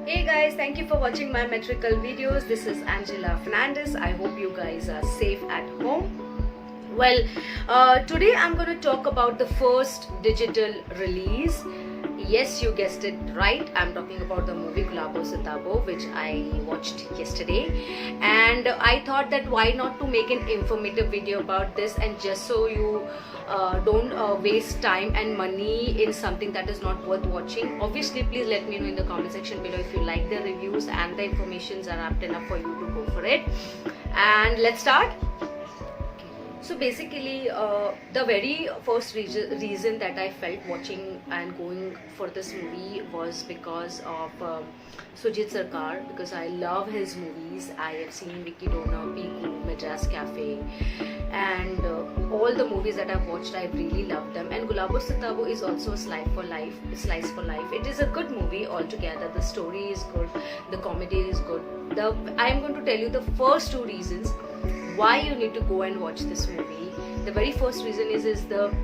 Hey guys, thank you for watching my metrical videos. This is Angela Fernandez. I hope you guys are safe at home. Well, today I'm going to talk about the first digital release. Yes, you guessed it right. I'm talking about the movie Gulabo Sitabo, which I watched yesterday. And I thought that why not to make an informative video about this, and just so you don't waste time and money in something that is not worth watching. Obviously, please let me know in the comment section below if you like the reviews and the informations are apt enough for you to go for it. And let's start. So basically, the very first reason that I felt watching and going for this movie was because of Sujit Sarkar, because I love his movies. I have seen Vicky Donor, Piku, Madras Cafe, and all the movies that I've watched, I really loved them. And Gulabo Sitabo is also a slice for life. It is a good movie altogether. The story is good, the comedy is good. I am going to tell you the first two reasons why you need to go and watch this movie. The very first reason is the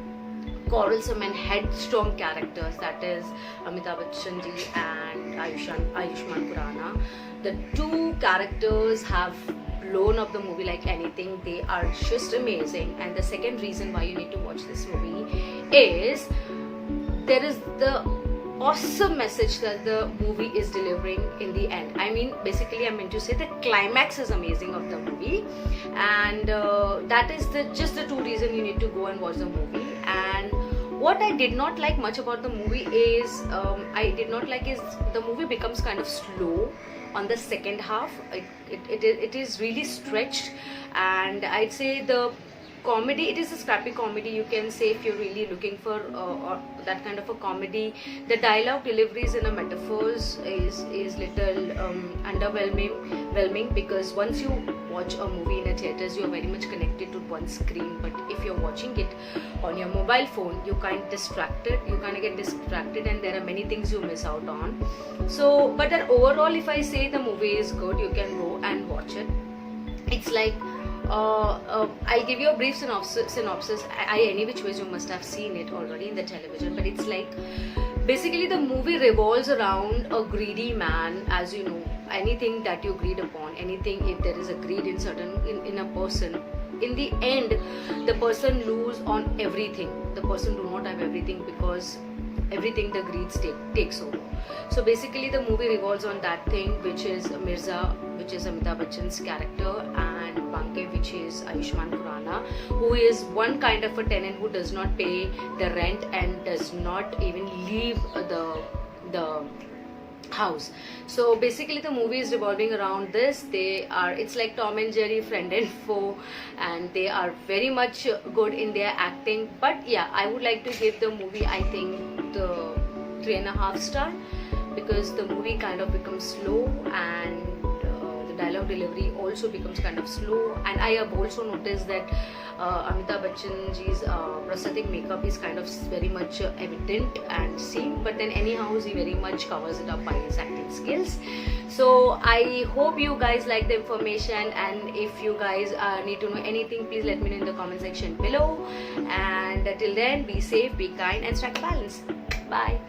quarrelsome and headstrong characters, that is Amitabh Bachchan ji and Ayushmann Khurrana. The two characters have blown up the movie like anything. They are just amazing. And the second reason why you need to watch this movie is there is the awesome message that the movie is delivering in the end. I mean, basically I meant to say the climax is amazing of the movie, and that is just the two reasons you need to go and watch the movie. And what I did not like much about the movie is the movie becomes kind of slow on the second half. It is really stretched, and I'd say the comedy, it is a scrappy comedy, you can say, if you're really looking for that kind of a comedy. The dialogue deliveries in a metaphors is little underwhelming, because once you watch a movie in a theaters, you're very much connected to one screen. But if you're watching it on your mobile phone, you kind of get distracted, and there are many things you miss out on. So, but then overall, if I say the movie is good, you can go and watch it. It's like I'll give you a brief synopsis. Any which ways you must have seen it already in the television, but it's like basically the movie revolves around a greedy man. As you know, anything that you greed upon, anything, if there is a greed in a person, in the end the person lose on everything. The person do not have everything, because everything the greed takes over. So basically the movie revolves on that thing, which is Mirza, which is Amitabh Bachchan's character, and Banke, which is Ayushmann Khurrana, who is one kind of a tenant who does not pay the rent and does not even leave the house. So basically the movie is revolving around this. It's like Tom and Jerry, friend and foe, and they are very much good in their acting. But yeah, I would like to give the movie, I think, the 3.5 star, because the movie kind of becomes slow, and the dialogue delivery also becomes kind of slow. And I have also noticed that Amitabh Bachchan ji's prosthetic makeup is kind of very much evident and seen, but then anyhow he very much covers it up by his acting skills. So I hope you guys like the information, and if you guys need to know anything, please let me know in the comment section below. And till then, be safe, be kind, and strike a balance. Bye.